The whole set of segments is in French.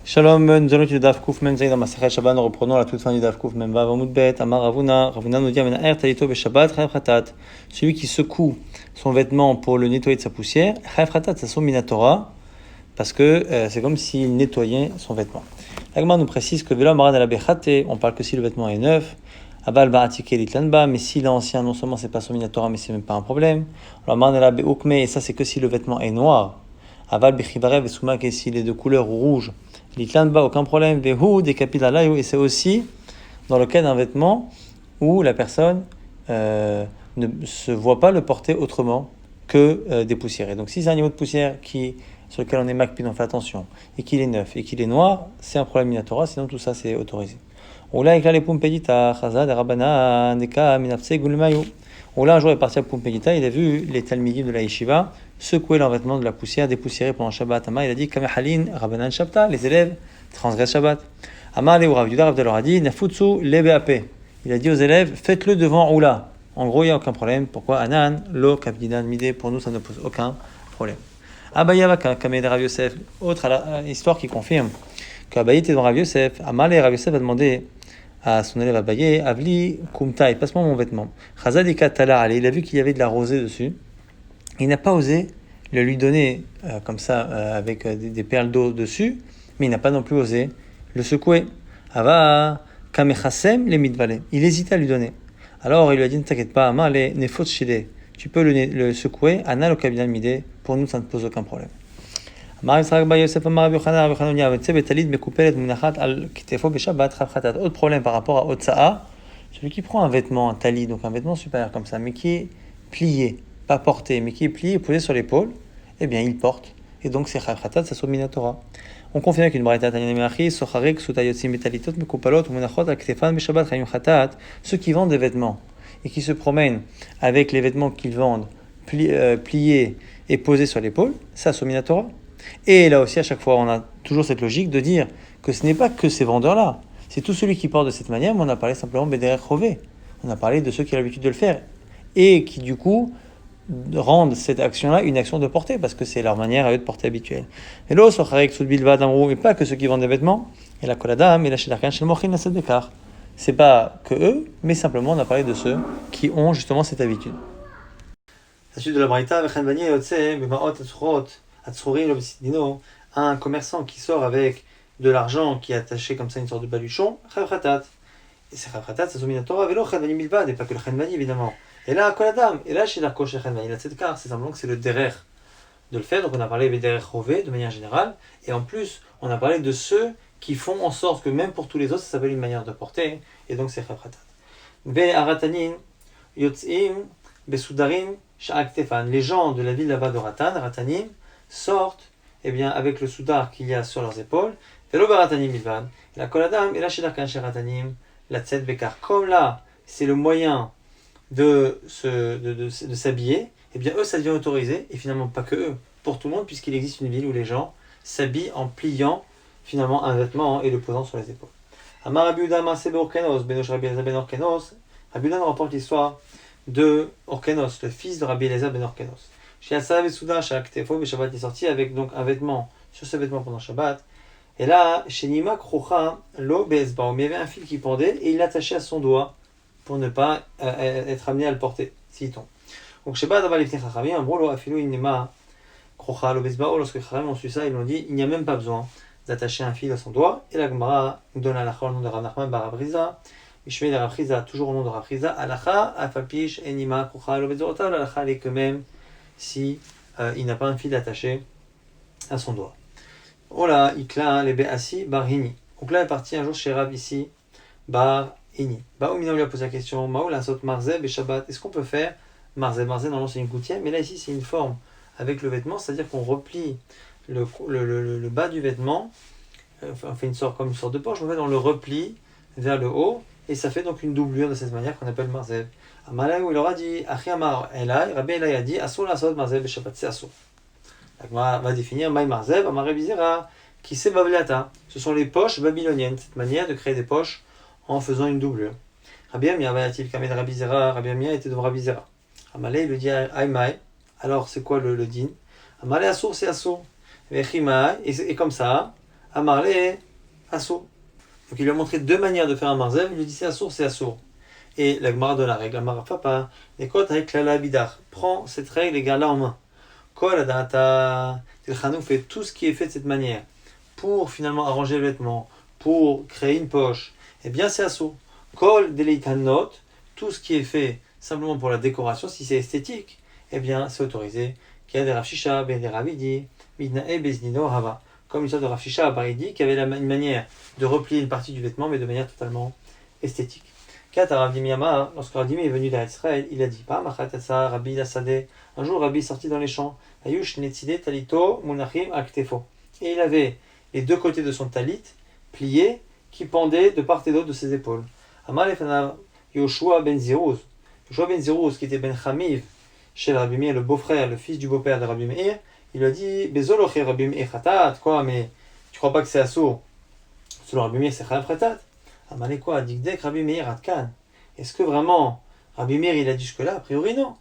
Shalom, nous allons étudier Daf Kuf Mem Zayin dans Masechet Shabbat. Nous reprenons la toute fin du Daf Kuf Mem Vav Amud Bet. Amar Ravuna. Ravuna nous dit Amenaer Talito Beshabbat Chayav Chatat. Celui qui secoue son vêtement pour le nettoyer de sa poussière, Chayav Chatat, c'est son Minatora, parce que c'est comme s'il nettoyait son vêtement. L'Agma nous précise que Vela Marad Alabechate, on parle que si le vêtement est neuf. Abal Ba'atike Litlanba, mais s'il est ancien, non seulement c'est pas son Minatora, mais c'est même pas un problème. Alors Marad Alabeukme, et ça c'est que si le vêtement est noir. Aval Bechivarev et Soumak, et s'il est de couleur rouge. L'itlanba, aucun problème. Vehu, des kapilalayu, et c'est aussi dans le cas d'un vêtement où la personne ne se voit pas le porter autrement que dépoussiéré. Donc si c'est un niveau de poussière sur lequel on est makpid, on fait attention, et qu'il est neuf, et qu'il est noir, c'est un problème minatora, sinon tout ça c'est autorisé. Oula, ekla les pumpedita, chazad, rabana, neka, minafse, gulmayu. Oula, un jour, il est parti à Pumpedita, il a vu les talmidim de la yeshiva secouer leur vêtement de la poussière, dépoussiérer pendant Shabbat. Ama, il a dit, Kamehalin, Rabanan Shabta, les élèves transgressent Shabbat. Ama, le Rav Yuda, Rav leur a dit, Nafutsu, lebeape. Il a dit aux élèves, faites-le devant Oula. En gros, il n'y a aucun problème. Pourquoi Anan, lo, Kavdinan, Midé, pour nous, ça ne pose aucun problème. Abayavaka, Kamed Rav Yosef, autre histoire qui confirme qu'Abaye était devant Rav Yosef. Ama, le Rav Yosef a demandé à son élève Abaye, Avli Kumtai, passe-moi mon vêtement. Chazadika Tala, il a vu qu'il y avait de la rosée dessus. Il n'a pas osé le lui donner comme ça, avec des perles d'eau dessus, mais il n'a pas non plus osé le secouer. Ava Kamechasem les mitvale. Il hésitait à lui donner. Alors il lui a dit, ne t'inquiète pas, Ama les nefot shide. Tu peux le secouer, Anal au kabinal midé, pour nous ça ne pose aucun problème. Autre problème par rapport à Otsa'a, celui qui prend un vêtement, un talit, donc un vêtement supérieur comme ça, mais qui est plié, pas porté, mais qui est plié et posé sur l'épaule, eh bien il porte. Et donc c'est Chayav Chatat, ça soit Minatora. On confirme qu'une braïta Tanya Meachi, Socharek, Soutayotzim, Metalitot, Mekupalot, Munachot, Al-Ktefan, Beshabbat, Chayim Chatat, ceux qui vendent des vêtements et qui se promènent avec les vêtements qu'ils vendent pliés et posés sur l'épaule, ça soit Minatora. Et là aussi, à chaque fois, on a toujours cette logique de dire que ce n'est pas que ces vendeurs-là, c'est tout celui qui porte de cette manière, mais on a parlé simplement Bederech Rové. On a parlé de ceux qui ont l'habitude de le faire et qui, du coup, rendent cette action-là une action de porter, parce que c'est leur manière à eux de porter habituelle. Et l'eau, et pas que ceux qui vendent des vêtements, et la koladam, et la shedarkan, shel mochin, la sedbekar. C'est pas que eux, mais simplement on a parlé de ceux qui ont justement cette habitude. La suite de la braïta, un commerçant qui sort avec de l'argent qui est attaché comme ça, une sorte de baluchon, Chayav Chatat. Et c'est Chayav Chatat, c'est son Minatora, vélo Chenvani Milvad, et pas que le Chenvani évidemment. Et là, Koladam, et là, chez l'Arko chez Chenvani, la Tzedkar, c'est simplement que c'est le derer de le faire, donc on a parlé des derer Rové de manière générale, et en plus, on a parlé de ceux qui font en sorte que même pour tous les autres, ça s'appelle une manière de porter, et donc c'est Chayav Chatat. Ve Aratanin, Yotzim, Besoudarim, Sha'aktefan, les gens de la ville là-bas de Ratanim, sortent bien, avec le soudar qu'il y a sur leurs épaules, Velo Baratanim Milvan, la Koladam, et la Shedarkan Sheratanim, la Tzed Bekar. Comme là, c'est le moyen de s'habiller, et bien eux, ça devient autorisé, et finalement pas que eux, pour tout le monde, puisqu'il existe une ville où les gens s'habillent en pliant finalement un vêtement et le posant sur les épaules. Amar Abiuda Masebe Orkenos, Benosh Rabbi Elazar ben Orkenos, Abiuda nous rapporte l'histoire de Orkenos, le fils de Rabbi Elazar ben Orkenos. Chez Assav et Souda, chez Aktefo, mais Shabbat est sorti avec donc un vêtement sur ce vêtement pendant Shabbat. Et là, chez Nima Krocha, lo Bezbaum, il y avait un fil qui pendait et il l'attachait à son doigt pour ne pas être amené à le porter s'il tombe. Donc Shabbat, avant l'Ifnei Chachamim, un brolo afilou Nima Krocha, lo Bezbaum, lorsque Chachamim ont su ça, ils l'ont dit il n'y a même pas besoin d'attacher un fil à son doigt. Et la Gemara nous donne à la le nom de Rav Nachman bar Abriza. Mishmei de Rav Chiza, toujours au nom de Rav Chiza, Alacha, Afapish, Enima Krocha, lo Bezbaum, l'Alacha est que même si il n'a pas un fil attaché à son doigt. Oh là, Ikla, les Be'asi, Bar Hini. Donc là, il est parti un jour chez Rav ici, Bar Hini. Baoumina lui a posé la question, Maoula Sot Marzeb et Shabbat. Est-ce qu'on peut faire Marzeb? Marzeb, normalement, c'est une gouttière, mais là, ici, c'est une forme avec le vêtement, c'est-à-dire qu'on replie le bas du vêtement, on fait une sorte de poche, en fait, on le replie vers le haut, et ça fait donc une doublure de cette manière qu'on appelle Marzeb. Amalek, il aura dit, Achiamar Elai, Rabbi Elai a dit, Asur la Sot Marzeb et Shabbat, c'est Asur. La va définir Maï Marzeb, Amare Bizera, qui c'est Babliata. Ce sont les poches babyloniennes, cette manière de créer des poches en faisant une doublure. Rabbi Amia Vayativ Kamed Rabbi Zera, Rabbi Amia était devant Rabbi Zera. Amalek lui dit Aïmaï, alors c'est quoi le din? Amalek Asur, c'est Asur. Et comme ça, Amarle, Assour. Donc il lui a montré deux manières de faire un marzev, il lui dit c'est Assour, c'est Assour. Et la Gemara donne la règle, la Gemara Papa, Nekot avec la Bidar. Prends cette règle et garde-la en main. Kol Adata, Tilchanou fait tout ce qui est fait de cette manière pour finalement arranger le vêtement, pour créer une poche. Eh bien c'est Assour. Kol Deleitanot, tout ce qui est fait simplement pour la décoration, si c'est esthétique, eh bien c'est autorisé. Qu'il y a des Rav Shisha, ben des Ravidi, Midnae Beznino Hava. Comme l'histoire de Rav Shisha à Baridi, qui avait une manière de replier une partie du vêtement, mais de manière totalement esthétique. Rav Dimi Amar, lorsque Rav Dimi est venu d'Israël, il a dit Rabbi Lassadeh. Un jour, Rabbi est sorti dans les champs. Ayush Netzide Talito Munachim Aktefo. Et il avait les deux côtés de son talit pliés qui pendaient de part et d'autre de ses épaules. Amar Lefanav Yoshua ben Zirouz. Yoshua ben Zirouz, qui était ben Chamiv chez Rabbi Meir, le beau-frère, le fils du beau-père de Rabbi Meir, il lui a dit Bezoloche Rabbi Meir Khatat, quoi, mais tu crois pas que c'est assourd? Selon Rabbi Meir, c'est Chayav Khatat. Amalé quoi, Dikdek Rabbi Meir Atkan. Est-ce que vraiment Rabbi Meir il a dit jusque-là? A priori non.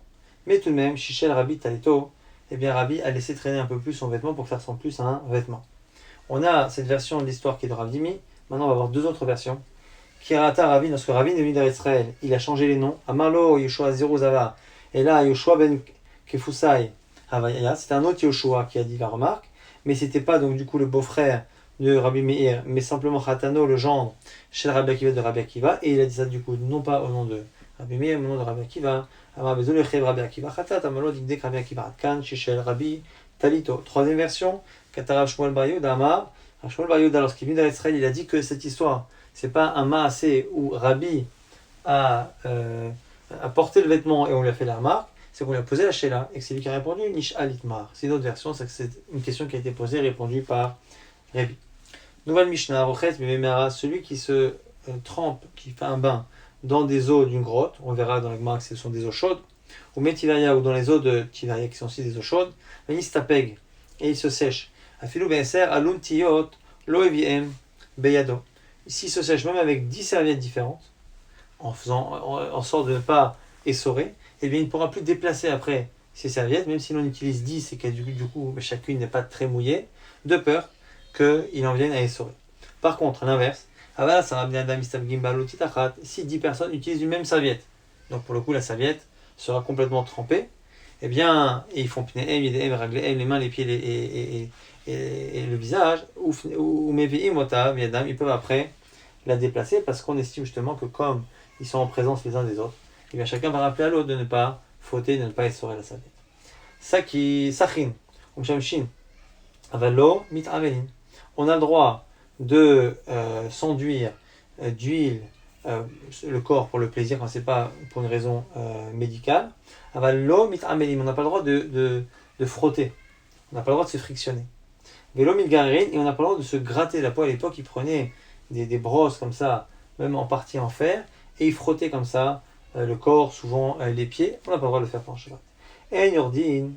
Mais tout de même, Shishel Rabbi Talito, eh bien Rabbi a laissé traîner un peu plus son vêtement pour que ça ressemble plus à un vêtement. On a cette version de l'histoire qui est de Rav Dimi. Maintenant on va voir deux autres versions. Kirata Rabbi, lorsque Rabbi est venu d'Israël, il a changé les noms. Amarlo Yoshua Zeruzava. Et là, Yoshua ben Kefusai Havaya, c'était un autre Yoshua qui a dit la remarque, mais c'était pas donc du coup le beau-frère de Rabbi Meir, mais simplement Khatano, le gendre, chez le Rabbi Akiva de Rabbi Akiva, et il a dit ça du coup, non pas au nom de Rabbi Meir, mais au nom de Rabbi Akiva. Amar Bezol Echev Rabbi Akiva Khatat, Amalo Dikdek Rabbi Akiva Atkan, Shishel Rabbi Talito. Troisième version, Katarav Shmuel Bar Yehuda Amar, Shmuel Bar Yehuda, lorsqu'il est venu d'Israël, il a dit que cette histoire, c'est pas un maasé où Rabbi a porté le vêtement et on lui a fait la remarque, c'est qu'on lui a posé la sheila et que c'est lui qui a répondu Nish Alitmar. C'est une autre version, c'est que c'est une question qui a été posée et répondue par Rabbi. Nouvelle Mishnah, Rochet Bimemera, celui qui se trempe, qui fait un bain dans des eaux d'une grotte, on verra dans la Gemara que ce sont des eaux chaudes, ou Metivaria, ou dans les eaux de Tivaria qui sont aussi des eaux chaudes, Venistapeg, et il se sèche. Afilou Benser, Alun Tiyot, Loeviem, Beyado. S'il se sèche même avec 10 serviettes différentes, en sorte de ne pas essorer, eh bien il ne pourra plus déplacer après ces serviettes, même si l'on utilise 10 et que du coup chacune n'est pas très mouillée, de peur qu'il en vienne à essorer. Par contre, à l'inverse, si 10 personnes utilisent une même serviette, donc pour le coup la serviette sera complètement trempée, eh bien, et ils font les mains, les pieds et le visage, ils peuvent après la déplacer parce qu'on estime justement que comme ils sont en présence les uns des autres, et bien chacun va rappeler à l'autre de ne pas fauter, de ne pas essorer la serviette. Sachin, avalo mit amelin. On a le droit de s'enduire d'huile le corps pour le plaisir quand c'est pas pour une raison médicale. Avalo mit amelin. On n'a pas le droit de frotter. On n'a pas le droit de se frictionner. Velo mit garin, et on n'a pas le droit de se gratter la peau. À l'époque, ils prenaient des brosses comme ça, même en partie en fer, et ils frottaient comme ça le corps, souvent les pieds. On n'a pas le droit de le faire pendant Shabbat. Et Yordin,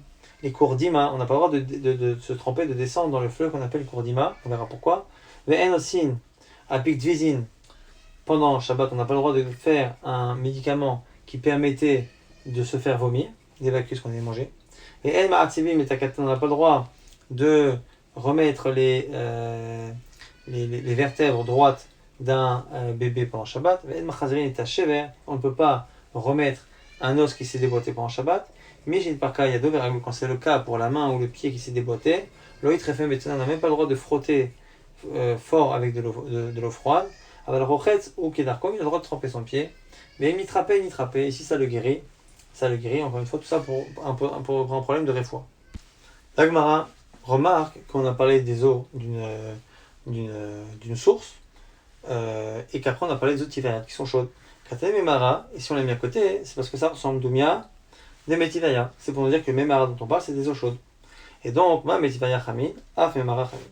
les Kourdima, on n'a pas le droit de se tremper, de descendre dans le fleuve qu'on appelle Kourdima, on verra pourquoi. Mais Enosin, Apik Dvizin, pendant Shabbat, on n'a pas le droit de faire un médicament qui permettait de se faire vomir, d'évacuer ce qu'on avait mangé. Et El Ma'atzivim et Takatan, on n'a pas le droit de remettre les vertèbres droites d'un bébé pendant Shabbat. On ne peut pas remettre un os qui s'est déboîté pendant Shabbat. Mais j'ai une parka, il y a deux verragou. Quand c'est le cas pour la main ou le pied qui s'est déboîté, l'oït refait on n'a même pas le droit de frotter fort avec de l'eau froide. Avec le rochetz ou kedarkom, il a le droit de tremper son pied. Mais il mitrapé, et si ça le guérit, encore une fois, tout ça pour un problème de réfoua. L'Agmara remarque qu'on a parlé des eaux d'une source, et qu'après on a parlé des eaux tivariat qui sont chaudes. Katem et Mara, et si on l'a mis à côté, c'est parce que ça ressemble d'Oumia des Metivaya. C'est pour nous dire que le Mara dont on parle, c'est des eaux chaudes. Et donc, Ma Metivaya Chamin, Af Mara Chamin.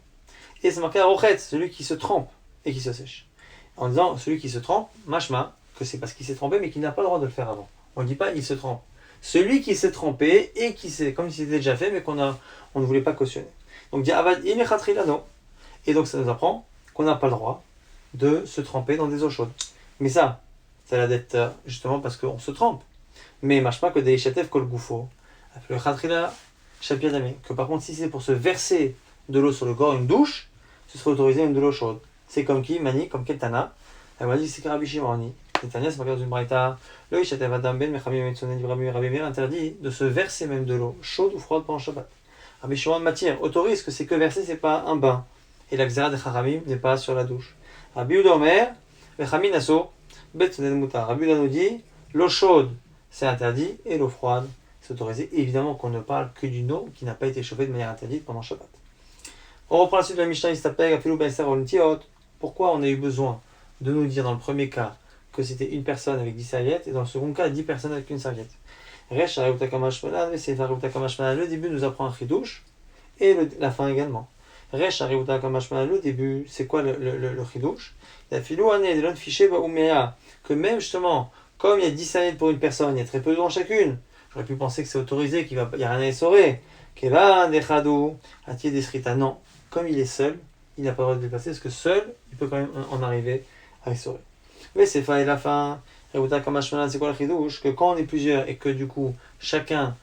Et c'est marqué à Rochet, celui qui se trempe et qui se sèche. En disant celui qui se trempe, Mashma, que c'est parce qu'il s'est trempé mais qu'il n'a pas le droit de le faire avant. On ne dit pas il se trempe. Celui qui s'est trempé et qui s'est, comme s'il était déjà fait, mais on ne voulait pas cautionner. Donc, et donc ça nous apprend qu'on n'a pas le droit de se tremper dans des eaux chaudes. Mais ça a l'air d'être justement parce qu'on se trempe. Mais machma que des chatef kol goufo, que par contre si c'est pour se verser de l'eau sur le corps, une douche, ce serait autorisé même de l'eau chaude. C'est comme qui, Mani, comme Ketana. Elle m'a dit c'est Rabbi Shimoni. Netanya, c'est marqué dans une braïta. Le Ishatev Adam Ben Mechamim Metzonen Rabbi Meir interdit de se verser même de l'eau chaude ou froide pendant Shabbat. Rabbi Shimon matière autorise que c'est que verser, c'est pas un bain. Et la Xéra de Chachamim n'est pas sur la douche. Rabbi Yehuda Omer, Mechamim Aso, Betzonen Mutar. Rabbi Yehuda nous dit l'eau chaude c'est interdit et l'eau froide c'est autorisé. Évidemment qu'on ne parle que d'une eau qui n'a pas été chauffée de manière interdite pendant Shabbat. On reprend la suite de la Mishnah Istapeg, Afilou B'Eser Olntiot. Pourquoi on a eu besoin de nous dire dans le premier cas que c'était une personne avec 10 serviettes et dans le second cas 10 personnes avec une serviette. Le début nous apprend un chidouche et la fin également. Le début, c'est quoi le chidouche? Que même justement, comme il y a 10 serviettes pour une personne, il y a très peu d'eau dans chacune, j'aurais pu penser que c'est autorisé, qu'il n'y a rien à essorer. Non, comme il est seul, il n'a pas le droit de dépasser parce que seul, il peut quand même en arriver à essorer. Mais c'est fa et la fin. C'est quoi le chidouche? Que quand on est plusieurs et que du coup chacun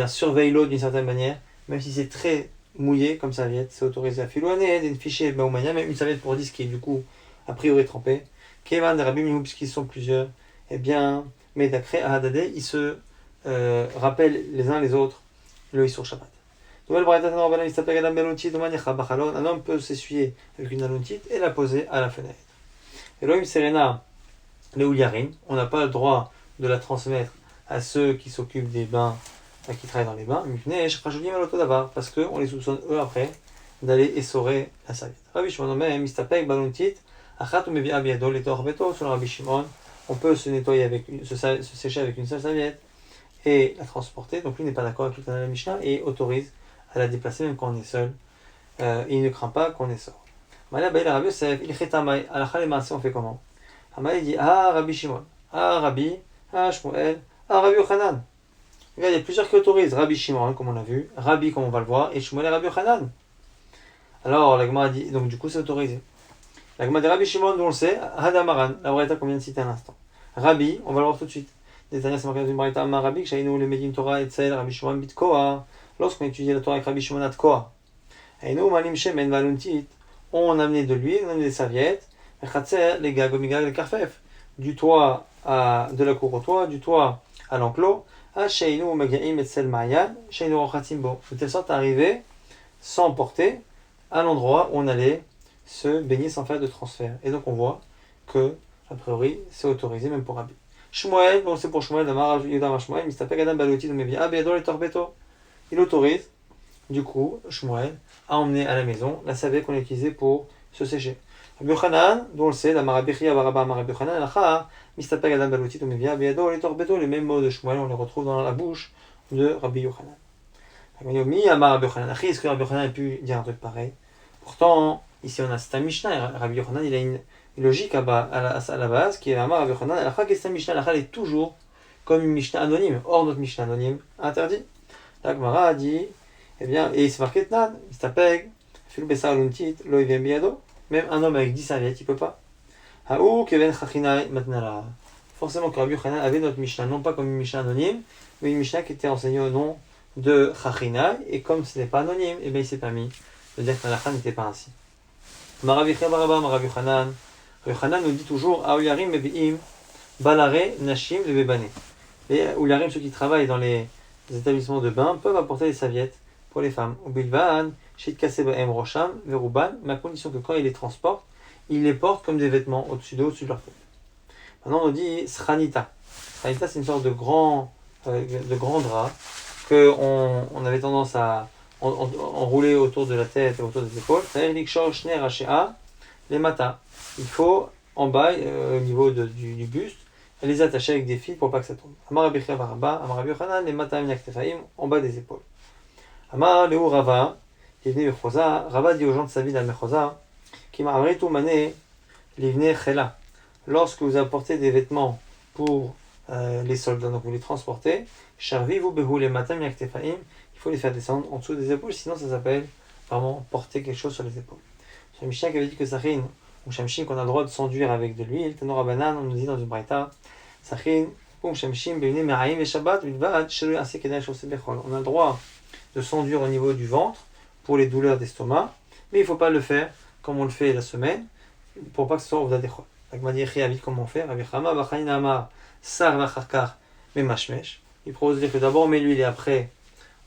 surveille l'autre d'une certaine manière, même si c'est très mouillé comme serviette, c'est autorisé à filouaner, d'une fichée, même une serviette pour 10 qui est du coup a priori trempée. Kevan des rabim puisqu'ils sont plusieurs, mais d'après Ahadade, ils se rappellent les uns les autres le Issour Shabbat. Un homme peut s'essuyer avec une alontite et la poser à la fenêtre. Elohim Serena, les Ouliarim, on n'a pas le droit de la transmettre à ceux qui s'occupent des bains, qui travaillent dans les bains, parce qu'on les soupçonne eux après d'aller essorer la serviette. Rabbi Shimon Mistapek, Balontit, Achat Mevia Biado, Letor Beto, selon Rabbi Shimon, on peut se nettoyer se sécher avec une seule serviette et la transporter. Donc lui n'est pas d'accord avec le Mishnah et autorise à la déplacer même quand on est seul. Il ne craint pas qu'on essore. Mala Baïla Rabbi Yosef, il Chetamai, Alakha les Maaseh, on fait comment? Hamay dit Rabbi Shimon, Rabbi, Shmuel, Rabbi Yochanan. Regarde, il y a plusieurs qui autorisent. Rabbi Shimon, comme on a vu, Rabbi, comme on va le voir, et Shmuel et Rabbi Yochanan. Alors, la Gemara dit, donc du coup, c'est autorisé. La Gemara de Rabbi Shimon, on le sait, Hadamaran, la Braïta qu'on vient de citer à l'instant. Rabbi, on va le voir tout de suite. Netanya, c'est marqué dans une Braïta, Amar Rabbi, Kshaïnou, le Medim Torah, Etzel, Rabbi Shimon, Bitkoa. Lorsqu'on étudiait la Torah avec Rabbi Shimon, Atkoa. Aïnou, Malim Shemen, Valuntit. On amenait de l'huile, on amenait des serviettes. Les gagomigag, les karfef, du toit de la cour au toit, du toit à l'enclos, de telle sorte à arriver sans porter à l'endroit où on allait se baigner sans faire de transfert. Et donc on voit que, a priori, c'est autorisé même pour Rabbi. Shmuel, bon c'est pour Shmuel, il autorise, du coup, Shmuel, à emmener à la maison la serviette qu'on a utilisée pour se sécher. Rabbi Yochanan, dont on le sait, la Marabichia Baraba Rabbi Yochanan, Alacha, Mistapeg Adam Baloutit, Omevia, Beado, les Torbeto, les mêmes mots de Shmuel, on les retrouve dans la bouche de Rabbi Yochanan. Mi Amar Rabbi Yochanan, est-ce que Rabbi Yochanan a pu dire un truc pareil? Pourtant, ici on a c'est un Mishnah, et Rabbi Yochanan, il a une logique à la base, qui est Amar Rabbi Yochanan, Alacha, qu'est-ce que c'est un Mishnah? Alacha est toujours comme une Mishnah anonyme, or notre Mishnah anonyme interdit. La Gemara a dit, et c'est marqué Tnan, Mistapeg, Filou Bessa Aluntit, Lo Yvem Biado. Même un homme avec 10 serviettes, il ne peut pas. Forcément que Rabbi Yochanan avait notre Mishnah, non pas comme une Mishnah anonyme, mais une Mishnah qui était enseignée au nom de Chachinai, et comme ce n'est pas anonyme, il ne s'est pas mis de dire que la n'était pas ainsi. Rabbi Yochanan nous dit toujours Aouyarim Mebi'im Balare Nashim le Bebane. Les Ouliarim, ceux qui travaillent dans les établissements de bain, peuvent apporter des serviettes pour les femmes. Ou Bilvan, Shit Kaseba Rosham, Veruban, mais à condition que quand ils les transportent, ils les portent comme des vêtements au-dessus d'eux, au-dessus de leur tête. Maintenant on dit Sranita. Sranita c'est une sorte de grand drap qu'on avait tendance à enrouler autour de la tête et autour des épaules. Les mata. Il faut en bas, au niveau du buste, les attacher avec des fils pour pas que ça tombe. Amar Rabbi Baraba, Amar Rabbi Yochanan, les mata minaktefaim, en bas des épaules. Amar Leu Rava, qui est venu Mechosa, Rava dit aux gens de sa ville à Mechosa, qui m'a amené tout mané, l'ivne chela. Lorsque vous apportez des vêtements pour les soldats, donc vous les transportez, charvi vous behou les matam yaktefaim, il faut les faire descendre en dessous des épaules, sinon ça s'appelle vraiment porter quelque chose sur les épaules. C'est un Mishnah qui avait dit que Sachin, ou Shamshim, qu'on a le droit de s'enduire avec de l'huile, Tanora Banan, on nous dit dans une braïta, Sachin, ou Shamshim, Beune Meraim et Shabbat, Bilvad, Shelui Ase Kedai Shosé Bechol. On a le droit de s'enduire au niveau du ventre pour les douleurs d'estomac, mais il ne faut pas le faire comme on le fait la semaine, pour pas que ce soit Ovda Dechol. La Gemara dit vite comment faire. Rabbi Chama Bachanina Amar Sar Vacharkar Memashmesh. Il propose de dire que d'abord on met l'huile et après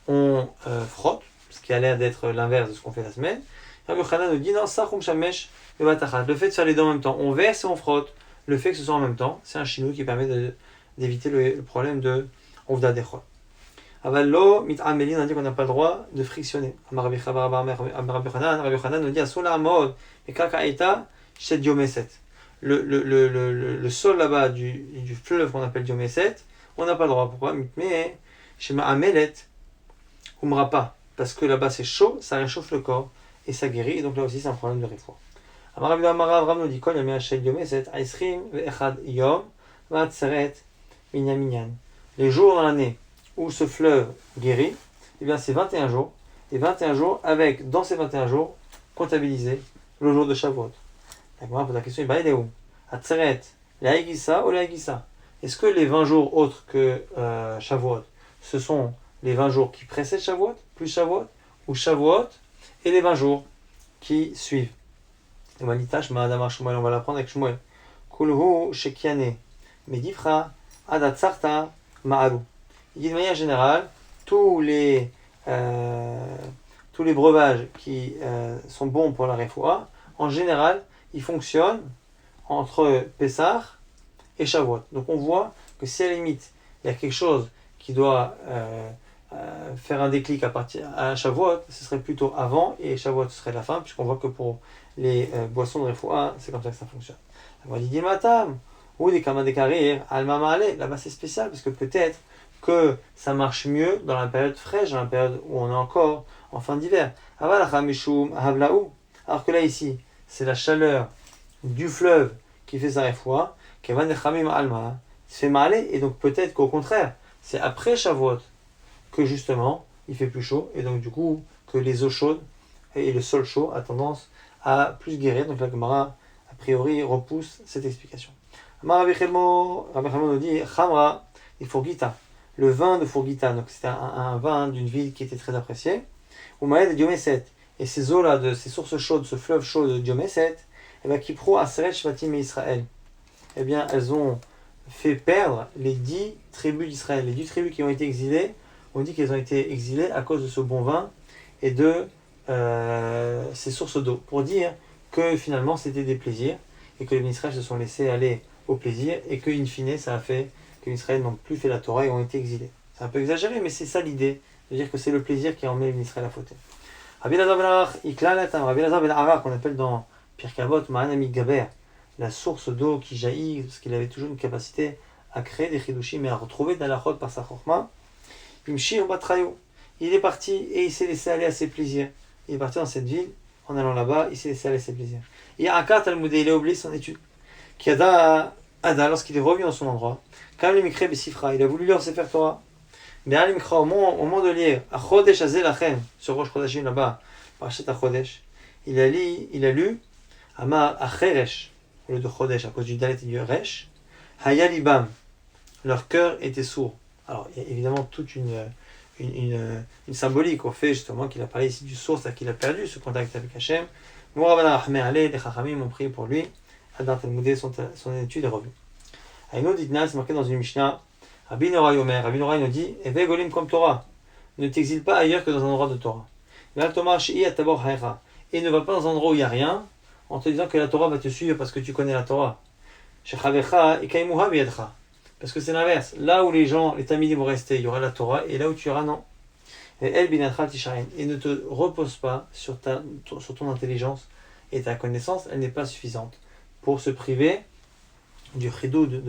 on frotte, ce qui a l'air d'être l'inverse de ce qu'on fait la semaine. Rabbi Chana nous dit non, Sachum Shamesh Bevatachat. Le fait de faire les deux en même temps, on verse et on frotte. Le fait que ce soit en même temps, c'est un chinou qui permet d'éviter le problème de Ovda Dechol. Avallo mit'amelin, on a dit qu'on n'a pas le droit de frictionner. Rabbi Chanan nous dit Asula Amod et Kakaita chez Diomeset. Le sol là-bas du fleuve qu'on appelle Diomeset, on n'a pas le droit. Pourquoi? Mais chez Ma'amelet, Umra pas. Parce que là-bas c'est chaud, ça réchauffe le corps et ça guérit. Et donc là aussi c'est un problème de réfoua. Rabbi Amarav nous dit Kol Yamia chez Diomeset, Aisrim ve'echad yom va'atzeret minyan. Les jours dans l'année où ce fleuve guérit, eh bien c'est 21 jours. Et 21 jours avec, dans ces 21 jours, comptabiliser le jour de Shavuot. La Gemara pose la question, il est où? Atzeret, la Egissa ou la Egissa? Est-ce que les 20 jours autres que Shavuot, ce sont les 20 jours qui précèdent Shavuot, plus Shavuot, ou Shavuot et les 20 jours qui suivent? Et Manitash, Ma'adamar Shmuel, on va l'apprendre avec Shmuel. Kulhu Shekiane, Medifra, Adatsarta, Ma'alu. Il dit de manière générale, tous les breuvages qui sont bons pour la réfoua, en général, ils fonctionnent entre Pessah et Shavuot. Donc on voit que si à la limite, il y a quelque chose qui doit faire un déclic à Shavuot, ce serait plutôt avant, et Shavuot ce serait la fin, puisqu'on voit que pour les boissons de réfoua, c'est comme ça que ça fonctionne. On va dire Matam, ou des Kamadekarir, Alma Maale, là-bas c'est spécial, parce que peut-être que ça marche mieux dans la période fraîche, dans la période où on est encore en fin d'hiver. Alors que là ici, c'est la chaleur du fleuve qui fait sa réfoua, qui se fait maler, et donc peut-être qu'au contraire, c'est après Shavuot que justement il fait plus chaud, et donc du coup que les eaux chaudes et le sol chaud a tendance à plus guérir. Donc la Gemara, a priori, repousse cette explication. Rabbi Chelmo nous dit Chamra, il faut Gita. Le vin de Fourgita, donc c'était un vin d'une ville qui était très apprécié. Umaed et Diomeset, et ces eaux-là, de ces sources chaudes, ce fleuve chaud de Diomeset, eh bien, Kipro, Aseret, Shvatim et Israël, eh bien, elles ont fait perdre les 10 tribus d'Israël. Les 10 tribus qui ont été exilées, on dit qu'elles ont été exilées à cause de ce bon vin et de ces sources d'eau. Pour dire que finalement c'était des plaisirs et que les Israël se sont laissés aller au plaisir et que, in fine, ça a fait que les Israël n'ont plus fait la Torah et ont été exilés. C'est un peu exagéré, mais c'est ça l'idée, de dire que c'est le plaisir qui a emmené les Israël à fauter. Rabbi Elazar ben Arar, qu'on appelle dans Pirkei Avot, Ma'anami Gaber, la source d'eau qui jaillit, parce qu'il avait toujours une capacité à créer des chidushim et à retrouver de la lachot par sa chorma. Imshir Batrayo, il est parti et il s'est laissé aller à ses plaisirs. Il est parti dans cette ville, en allant là-bas, il s'est laissé aller à ses plaisirs. Et Akar Talmudé, il a oublié son étude. Kiada Ada, lorsqu'il est revenu dans son endroit, Kam le Mikre Besifra, il a voulu lire Sefer Torah. Mais al Mikra, au moment de lire, à Chodesh Azel Lachem, sur Rosh Chodashim là-bas, Parashat Chodesh, il a lu, Amar Acheresh, au lieu de Chodesh, à cause du Dalet et du Resh, Hayalibam, leur cœur était sourd. Alors, il y a évidemment toute une symbolique au fait justement qu'il a parlé ici du sourd, c'est-à-dire qu'il a perdu ce contact avec Hachem. Mourabana Rahmé Ale, les Chachamim ont prié pour lui, Adar Talmudé, son étude est revenue. Aïno Ditna, c'est marqué dans une Mishnah, Rabbi Norai Omer, Rabbi Norai nous dit, Eve Golim comme Torah, ne t'exile pas ailleurs que dans un endroit de Torah. Et ne va pas dans un endroit où il n'y a rien, en te disant que la Torah va te suivre parce que tu connais la Torah. Parce que c'est l'inverse. Là où les gens, les tamidim vont rester, il y aura la Torah, et là où tu iras, non. Et ne te repose pas sur ton intelligence et ta connaissance, elle n'est pas suffisante pour se priver du chidoud,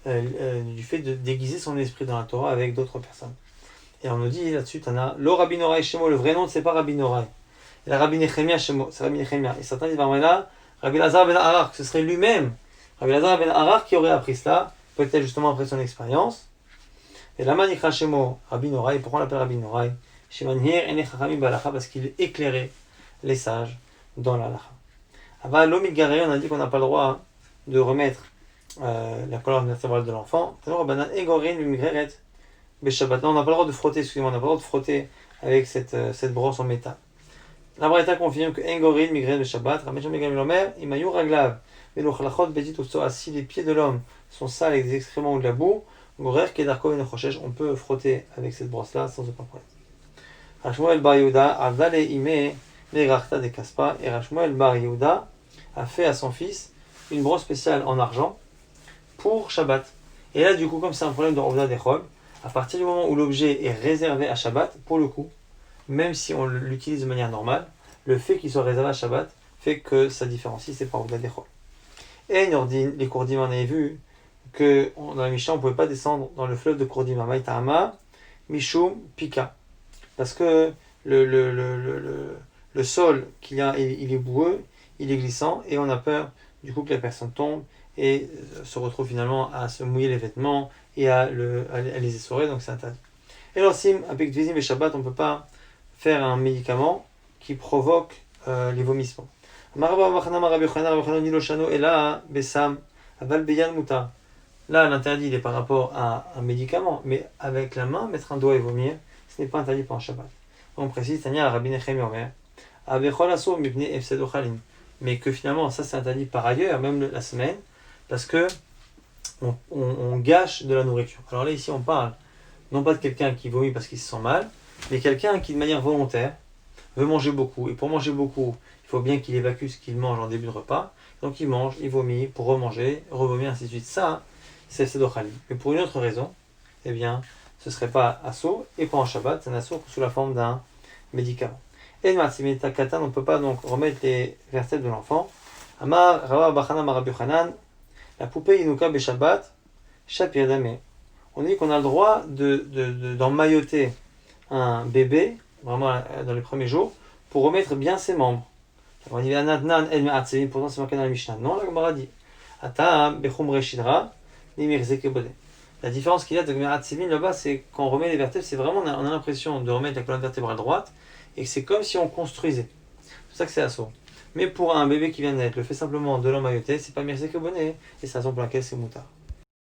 du fait de déguiser son esprit dans la Torah avec d'autres personnes. Et on nous dit là-dessus, Tana, lo Rabbi Norai Shemo, le vrai nom c'est pas Rabbi Norai. Et la Rabbi Nechemia Shemo, c'est Rabbi Nechemia. Et certains disent, là, Rabbi Elazar ben Arar, que ce serait lui-même, Rabbi Elazar ben Arar qui aurait appris cela, peut-être justement après son expérience. Et la Manikra Shemo, Rabbi Norai, pourquoi on l'appelle Rabbi Norai? Shemanhir ene chachamim balacha, parce qu'il éclairait les sages dans la lacha. Avant l'omid garé, on a dit qu'on n'a pas le droit de remettre la colonne vertébrale de l'enfant. On n'a pas le droit de frotter, excusez-moi, on n'a pas le droit de frotter avec cette brosse en métal. La Braïta confirme que Engorin, migraine de Shabbat, Ramechon Migraine Lomer, Imayu Raglav, Meluchlachot Betit Usto, si les pieds de l'homme sont sales avec des excréments ou de la boue, Gorer Kedarko Venochoshesh, on peut frotter avec cette brosse-là sans aucun problème. Rashmuel Bar Yehuda, Ardale Ime, Megrachta de Kaspa, et Rashmuel Bar Yehuda a fait à son fils une brosse spéciale en argent pour Shabbat. Et là, du coup, comme c'est un problème de Rovda Dechol, à partir du moment où l'objet est réservé à Shabbat, pour le coup, même si on l'utilise de manière normale, le fait qu'il soit réservé à Shabbat fait que ça différencie, c'est pas Rovda Dechol. Et Nordin, les Kourdim, on avait vu que dans la Mishnah, on ne pouvait pas descendre dans le fleuve de Kourdim, Maïtama, Mishum, Pika. Parce que le sol qu'il y a, il est boueux, il est glissant, et on a peur du coup que la personne tombe et se retrouve finalement à se mouiller les vêtements et à les essorer, donc c'est interdit. Et alors, sim, avec Dvizim et Shabbat, on ne peut pas faire un médicament qui provoque les vomissements. Là, l'interdit il est par rapport à un médicament, mais avec la main, mettre un doigt et vomir, ce n'est pas interdit pour un Shabbat. On précise, Tania Rabbi Nechem Yomer, mais que finalement, ça c'est interdit par ailleurs, même la semaine, parce que on gâche de la nourriture. Alors là, ici, on parle non pas de quelqu'un qui vomit parce qu'il se sent mal, mais quelqu'un qui, de manière volontaire, veut manger beaucoup. Et pour manger beaucoup, il faut bien qu'il évacue ce qu'il mange en début de repas. Donc il mange, il vomit pour remanger, revomir, ainsi de suite. Ça, c'est le Sedochalim. Mais pour une autre raison, eh bien, ce ne serait pas assaut, et pas en Shabbat, c'est un assaut sous la forme d'un médicament. Et Matsimita Katan, on ne peut pas donc remettre les vertèbres de l'enfant. Amar, Rava Bachana Marabu Hanan, la poupée Inuka Beshabbat, Shapir Dame. On dit qu'on a le droit d'emmailloter un bébé, vraiment dans les premiers jours, pour remettre bien ses membres. On dit pourtant c'est marqué dans la Mishnah. Non, la Gemara dit Ata Bechum Reshidra, Nimir Zekebode. La différence qu'il y a de Gmerat Sevin là-bas, c'est quand on remet les vertèbres, c'est vraiment, on a l'impression de remettre la colonne vertébrale droite, et que c'est comme si on construisait. C'est pour ça que c'est assaut. Mais pour un bébé qui vient de naître, le fait simplement de l'emmailloter, c'est pas Mirze Kebone, et c'est la raison pour laquelle c'est moutard.